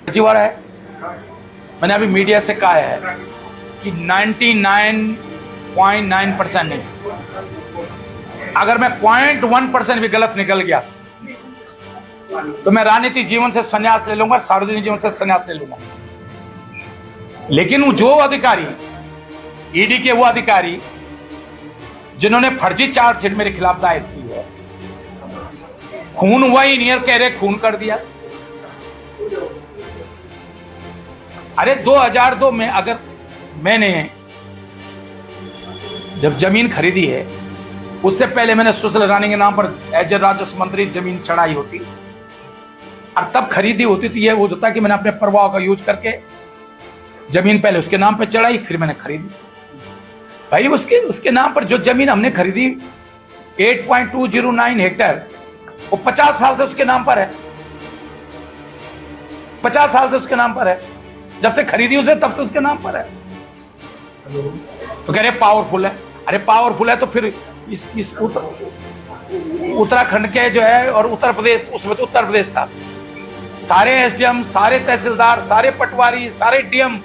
फर्जीवाड़ा है। मैंने अभी मीडिया से कहा है कि 99.9% नहीं, अगर मैं 0.1% भी गलत निकल गया तो मैं राजनीतिक जीवन से संन्यास ले लूंगा, सार्वजनिक जीवन से संन्यास ले लूंगा। लेकिन जो अधिकारी, ईडी के वो अधिकारी जिन्होंने फर्जी चार्जशीट मेरे खिलाफ दायर की है, खून हुआ ही नहीं, कह रहे खून कर दिया। अरे 2002 में अगर मैंने जब जमीन खरीदी है, उससे पहले मैंने सुशील रानी के नाम पर एज ए राजस्व मंत्री जमीन चढ़ाई होती और तब खरीदी होती तो यह हो जाता कि मैंने अपने प्रभाव का यूज करके जमीन पहले उसके नाम पर चढ़ाई, फिर मैंने खरीदी। भाई उसके नाम पर जो जमीन हमने खरीदी 8.209 हेक्टेयर, वो 50 साल से उसके नाम पर है। 50 साल से उसके नाम पर है, जब से खरीदी उसे तब से उसके नाम पर है। तो कह रहे पावरफुल है। अरे पावरफुल है तो फिर इस उत्तराखंड के जो है और उत्तर प्रदेश, उसमें तो उत्तर प्रदेश था, सारे एसडीएम, सारे तहसीलदार, सारे पटवारी, सारे डीएम,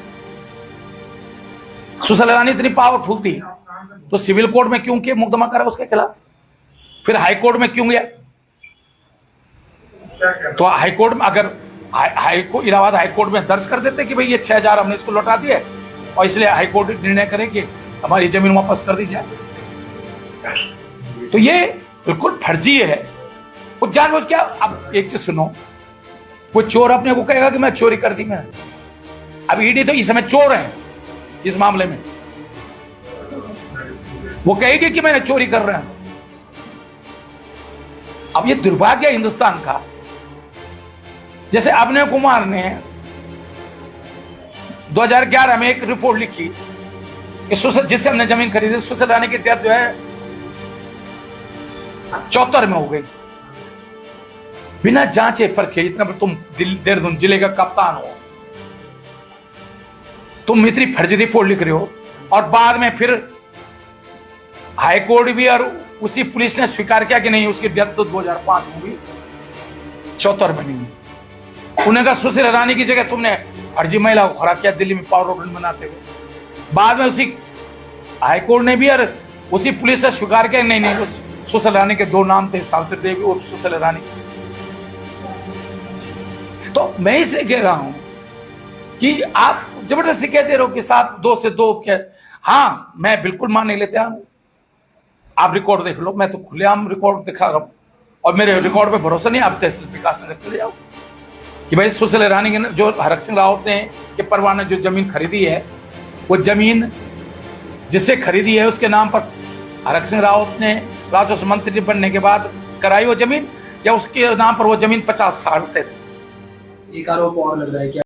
सुशील रानी इतनी पावरफुल थी तो सिविल कोर्ट में क्यों के मुकदमा करा उसके खिलाफ, फिर हाई कोर्ट में क्यों गया? तो हाई कोर्ट में अगर इलाहाबाद हाई कोर्ट में दर्ज कर देते कि भाई ये 6000 हमने इसको लौटा दिया और इसलिए हाई कोर्ट निर्णय करे कि हमारी जमीन वापस कर दी जाए, तो ये बिल्कुल फर्जी है। वो जानबूझ क्या, अब एक चीज सुनो, वो चोर अपने को कहेगा कि मैं चोरी कर दी मैंने। अब ईडी तो इस समय चोर है इस मामले में, वो कहेगी कि मैंने चोरी कर रहा हूं। अब ये दुर्भाग्य है हिंदुस्तान का। जैसे अभिनव कुमार ने 2011 में एक रिपोर्ट लिखी कि जिससे हमने जमीन खरीदी, सुशील रानी की डेथ जो है 74 में हो गई, बिना जांचे परखे। इतना तुम देहरादून जिले का कप्तान हो, तुम इतनी फर्जी रिपोर्ट लिख रहे हो और बाद में फिर हाई कोर्ट भी और उसी पुलिस ने स्वीकार किया कि नहीं उसकी डेथ तो 2005 में हुई, 74 में नहीं। उन्हें कहा सुशील रानी की जगह तुमने फर्जी महिला को खड़ा किया दिल्ली में पावर ऑर्डिनेंस बनाते हुए। बाद में उसी हाई कोर्ट ने भी और उसी पुलिस से स्वीकार किया नहीं सुशील रानी के 2 नाम थे, सावित्री देवी और सुशील रानी। तो मैं इसलिए कह रहा हूं कि आप जबरदस्ती कहते रहो कि साहब 2 से 2 क्या। हाँ, मैं बिल्कुल मानने के लिए तैयार हूं। आप रिकॉर्ड देख लो, मैं तो खुलेआम रिकॉर्ड दिखा रहा हूं और मेरे रिकॉर्ड पे भरोसा नहीं, आप तहसील विकास नगर चले जाओ कि भाई सुशील रानी के जो हरक सिंह रावत ने के परिवार ने जो जमीन खरीदी है, वो जमीन जिससे खरीदी है उसके नाम पर हरक सिंह रावत ने राजस्व मंत्री बनने के बाद कराई वो जमीन, या उसके नाम पर वो जमीन 50 साल से थी। एक आरोप और लग रहा है कि